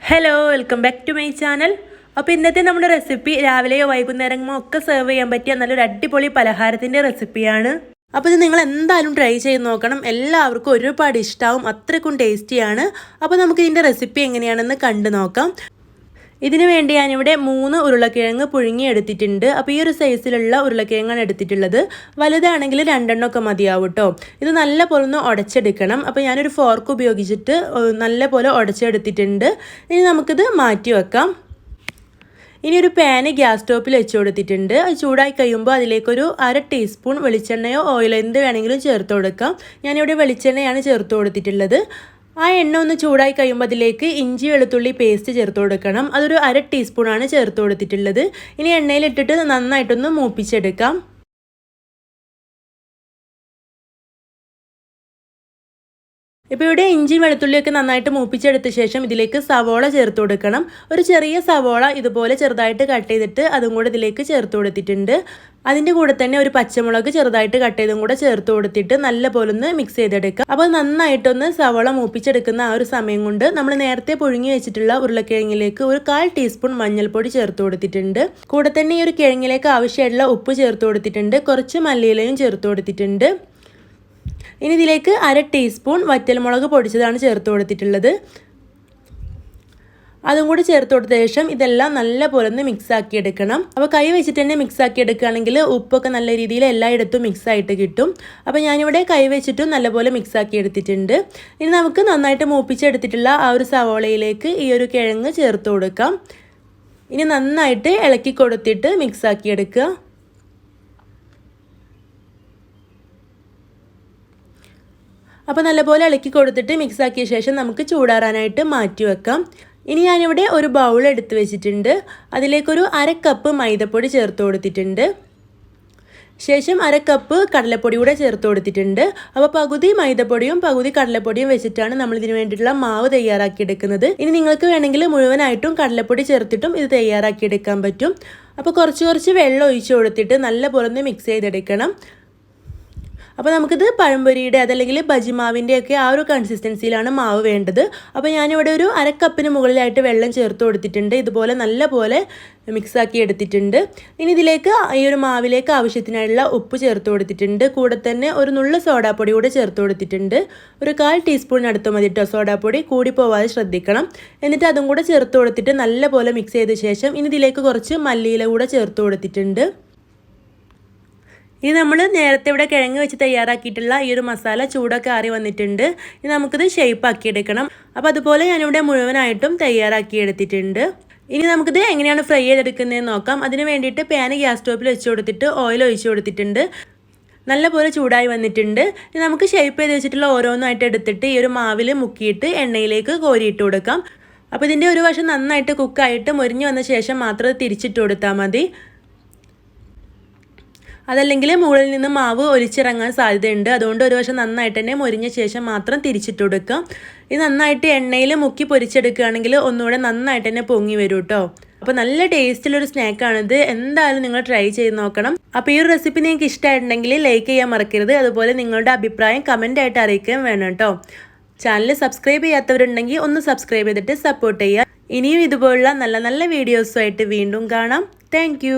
Hello, welcome back to my channel. അപ്പോൾ ഇന്നത്തെ നമ്മുടെ റെസിപ്പി രാവിലെയോ വൈകുന്നേരമോ ഒക്കെ സെർവ് ചെയ്യാൻ പറ്റിയ നല്ലൊരു അടിപൊളി പലഹാരത്തിൻ്റെ റെസിപ്പിയാണ്. അപ്പോൾ ഇത് നിങ്ങൾ എന്തായാലും ട്രൈ ചെയ്ത് നോക്കണം. എല്ലാവർക്കും ഒരുപാട് ഇഷ്ടമാവും, അത്രയ്ക്കും ടേസ്റ്റിയാണ്. അപ്പോൾ നമുക്ക് ഇതിൻ്റെ റെസിപ്പി എങ്ങനെയാണെന്ന് കണ്ടു നോക്കാം. ഇതിനു വേണ്ടി ഞാനിവിടെ 3 ഉരുളക്കിഴങ്ങ് പുഴുങ്ങിയെടുത്തിട്ടുണ്ട്. അപ്പോൾ ഈ ഒരു സൈസിലുള്ള ഉരുളക്കിഴങ്ങാണ് എടുത്തിട്ടുള്ളത്. വലുതാണെങ്കിൽ 2 ഒക്കെ മതിയാവും കേട്ടോ. ഇത് നല്ല പോലെ ഒന്ന് ഉടച്ചെടുക്കണം. അപ്പോൾ ഞാനൊരു ഫോർക്ക് ഉപയോഗിച്ചിട്ട് നല്ല പോലെ ഉടച്ചെടുത്തിട്ടുണ്ട്. ഇനി നമുക്കിത് മാറ്റി വെക്കാം. ഇനി ഒരു പാന് ഗ്യാസ് സ്റ്റോപ്പിൽ വെച്ച് കൊടുത്തിട്ടുണ്ട്. അത് ചൂടായി കഴിയുമ്പോൾ അതിലേക്കൊരു 1/2 ടീസ്പൂൺ വെളിച്ചെണ്ണയോ ഓയിലോ എന്ത് വേണമെങ്കിലും ചേർത്ത് കൊടുക്കാം. ഞാനിവിടെ വെളിച്ചെണ്ണയാണ് ചേർത്ത് കൊടുത്തിട്ടുള്ളത്. ആ എണ്ണ ഒന്ന് ചൂടായി കഴിയുമ്പോൾ അതിലേക്ക് ഇഞ്ചി വെളുത്തുള്ളി പേസ്റ്റ് ചേർത്ത് കൊടുക്കണം. അതൊരു 1/2 ടീസ്പൂണാണ് ചേർത്ത് കൊടുത്തിട്ടുള്ളത്. ഇനി എണ്ണയിലിട്ടിട്ട് നന്നായിട്ടൊന്ന് മൂപ്പിച്ചെടുക്കാം. ഇപ്പോൾ ഇവിടെ ഇഞ്ചി വെളുത്തുള്ളിയൊക്കെ നന്നായിട്ട് മൂപ്പിച്ചെടുത്ത ശേഷം ഇതിലേക്ക് സവോള ചേർത്ത് കൊടുക്കണം. ഒരു ചെറിയ സവോള ഇതുപോലെ ചെറുതായിട്ട് കട്ട് ചെയ്തിട്ട് അതും കൂടെ ഇതിലേക്ക് ചേർത്ത് കൊടുത്തിട്ടുണ്ട്. അതിൻ്റെ കൂടെ തന്നെ ഒരു പച്ചമുളക് ചെറുതായിട്ട് കട്ട് ചെയ്തും കൂടെ ചേർത്ത് കൊടുത്തിട്ട് നല്ല പോലെ ഒന്ന് മിക്സ് ചെയ്തെടുക്കാം. അപ്പോൾ നന്നായിട്ടൊന്ന് സവോള മൂപ്പിച്ചെടുക്കുന്ന ആ ഒരു സമയം കൊണ്ട് നമ്മൾ നേരത്തെ പുഴുങ്ങി വെച്ചിട്ടുള്ള ഉരുളക്കിഴങ്ങിലേക്ക് ഒരു 1/4 ടീസ്പൂൺ മഞ്ഞൾപ്പൊടി ചേർത്ത് കൊടുത്തിട്ടുണ്ട്. കൂടെ തന്നെ ഈ ഒരു കിഴങ്ങിലേക്ക് ആവശ്യമായിട്ടുള്ള ഉപ്പ് ചേർത്ത് കൊടുത്തിട്ടുണ്ട്. കുറച്ച് മല്ലിയിലയും ചേർത്ത് കൊടുത്തിട്ടുണ്ട്. ഇനി ഇതിലേക്ക് 1/2 ടീസ്പൂൺ വറ്റൽമുളക് പൊടിച്ചതാണ് ചേർത്ത് കൊടുത്തിട്ടുള്ളത്. അതും കൂടി ചേർത്ത് കൊടുത്ത ശേഷം ഇതെല്ലാം നല്ല പോലെ ഒന്ന് മിക്സ് ആക്കി എടുക്കണം. അപ്പോൾ കൈ വെച്ചിട്ട് തന്നെ മിക്സ് ആക്കി എടുക്കുകയാണെങ്കിൽ ഉപ്പൊക്കെ നല്ല രീതിയിൽ എല്ലായിടത്തും മിക്സ് ആയിട്ട് കിട്ടും. അപ്പോൾ ഞാനിവിടെ കൈ വെച്ചിട്ടും നല്ലപോലെ മിക്സ് ആക്കി എടുത്തിട്ടുണ്ട്. ഇനി നമുക്ക് നന്നായിട്ട് മൂപ്പിച്ചെടുത്തിട്ടുള്ള ആ ഒരു സവോളയിലേക്ക് ഈ ഒരു കിഴങ്ങ് ചേർത്ത് കൊടുക്കാം. ഇനി നന്നായിട്ട് ഇളക്കി കൊടുത്തിട്ട് മിക്സ് ആക്കി എടുക്കുക. അപ്പോൾ നല്ലപോലെ ഇളക്കി കൊടുത്തിട്ട് മിക്സ് ആക്കിയ ശേഷം നമുക്ക് ചൂടാറാനായിട്ട് മാറ്റി വെക്കാം. ഇനി ഞാനിവിടെ ഒരു ബൗൾ എടുത്ത് വെച്ചിട്ടുണ്ട്. അതിലേക്കൊരു 1/2 കപ്പ് മൈദപ്പൊടി ചേർത്ത് കൊടുത്തിട്ടുണ്ട്. ശേഷം 1/2 കപ്പ് കടലപ്പൊടി കൂടെ ചേർത്ത് കൊടുത്തിട്ടുണ്ട്. അപ്പോൾ പകുതി മൈദപ്പൊടിയും പകുതി കടലപ്പൊടിയും വെച്ചിട്ടാണ് നമ്മൾ ഇതിന് വേണ്ടിയിട്ടുള്ള മാവ് തയ്യാറാക്കിയെടുക്കുന്നത്. ഇനി നിങ്ങൾക്ക് വേണമെങ്കിൽ മുഴുവനായിട്ടും കടലപ്പൊടി ചേർത്തിട്ടും ഇത് തയ്യാറാക്കിയെടുക്കാൻ പറ്റും. അപ്പോൾ കുറച്ച് വെള്ളം ഒഴിച്ച് കൊടുത്തിട്ട് നല്ല പോലെ ഒന്ന് മിക്സ് ചെയ്തെടുക്കണം. അപ്പോൾ നമുക്കിത് പഴംപൊരിയുടെ അതല്ലെങ്കിൽ ബജിമാവിൻ്റെ ഒക്കെ ആ ഒരു കൺസിസ്റ്റൻസിയിലാണ് മാവ് വേണ്ടത്. അപ്പോൾ ഞാനിവിടെ ഒരു 1/2 കപ്പിന് മുകളിലായിട്ട് വെള്ളം ചേർത്ത് കൊടുത്തിട്ടുണ്ട്. ഇതുപോലെ നല്ല പോലെ മിക്സാക്കി എടുത്തിട്ടുണ്ട്. ഇനി ഇതിലേക്ക് ഈ ഒരു മാവിലേക്ക് ആവശ്യത്തിനായുള്ള ഉപ്പ് ചേർത്ത് കൊടുത്തിട്ടുണ്ട്. കൂടെ തന്നെ ഒരു നുള്ളു സോഡാപ്പൊടി കൂടെ ചേർത്ത് കൊടുത്തിട്ടുണ്ട്. ഒരു 1/4 ടീസ്പൂണിനടുത്ത് മതി കേട്ടോ സോഡാപ്പൊടി, കൂടി പോവാതെ ശ്രദ്ധിക്കണം. എന്നിട്ട് അതും കൂടെ ചേർത്ത് കൊടുത്തിട്ട് നല്ല പോലെ മിക്സ് ചെയ്ത ശേഷം ഇനി ഇതിലേക്ക് കുറച്ച് മല്ലിയില കൂടെ ചേർത്ത് കൊടുത്തിട്ടുണ്ട്. ഇനി നമ്മൾ നേരത്തെ ഇവിടെ കിഴങ്ങ് വെച്ച് തയ്യാറാക്കിയിട്ടുള്ള ഈ ഒരു മസാല ചൂടൊക്കെ ആറി വന്നിട്ടുണ്ട്. ഇനി നമുക്കിത് ഷേപ്പ് ആക്കി എടുക്കണം. അപ്പോൾ അതുപോലെ ഞാനിവിടെ മുഴുവനായിട്ടും തയ്യാറാക്കി എടുത്തിട്ടുണ്ട്. ഇനി നമുക്കിത് എങ്ങനെയാണ് ഫ്രൈ ചെയ്തെടുക്കുന്നതെന്ന് നോക്കാം. അതിന് വേണ്ടിയിട്ട് പാന് ഗ്യാസ് സ്റ്റോപ്പിൽ വെച്ച് കൊടുത്തിട്ട് ഓയിൽ ഒഴിച്ച് കൊടുത്തിട്ടുണ്ട്. നല്ലപോലെ ചൂടായി വന്നിട്ടുണ്ട്. ഇനി നമുക്ക് ഷേപ്പ് ചെയ്ത് വെച്ചിട്ടുള്ള ഓരോന്നായിട്ട് എടുത്തിട്ട് ഈ ഒരു മാവിൽ മുക്കിയിട്ട് എണ്ണയിലേക്ക് കോരിയിട്ട് കൊടുക്കാം. അപ്പോൾ ഇതിൻ്റെ ഒരു വശം നന്നായിട്ട് കുക്കായിട്ട് മൊരിഞ്ഞ് വന്ന ശേഷം മാത്രം തിരിച്ചിട്ട് കൊടുത്താൽ മതി. അതല്ലെങ്കിൽ മുകളിൽ നിന്ന് മാവ് ഒലിച്ചിറങ്ങാൻ സാധ്യതയുണ്ട്. അതുകൊണ്ട് ഒരു വശം നന്നായിട്ട് തന്നെ മൊരിഞ്ഞ ശേഷം മാത്രം തിരിച്ചിട്ട് കൊടുക്കാം. ഇത് നന്നായിട്ട് എണ്ണയിൽ മുക്കി പൊരിച്ചെടുക്കുകയാണെങ്കിൽ ഒന്നുകൂടെ നന്നായിട്ട് തന്നെ പൊങ്ങി വരും കേട്ടോ. അപ്പോൾ നല്ല ടേസ്റ്റിലൊരു സ്നാക്കാണിത്. എന്തായാലും നിങ്ങൾ ട്രൈ ചെയ്ത് നോക്കണം. അപ്പോൾ ഈ ഒരു റെസിപ്പി നിങ്ങൾക്ക് ഇഷ്ടമായിട്ടുണ്ടെങ്കിൽ ലൈക്ക് ചെയ്യാൻ മറക്കരുത്. അതുപോലെ നിങ്ങളുടെ അഭിപ്രായം കമൻ്റായിട്ട് അറിയിക്കാൻ വേണം കേട്ടോ. ചാനൽ സബ്സ്ക്രൈബ് ചെയ്യാത്തവരുണ്ടെങ്കിൽ ഒന്ന് സബ്സ്ക്രൈബ് ചെയ്തിട്ട് സപ്പോർട്ട് ചെയ്യുക. ഇനിയും ഇതുപോലുള്ള നല്ല നല്ല വീഡിയോസുമായിട്ട് വീണ്ടും കാണാം. താങ്ക്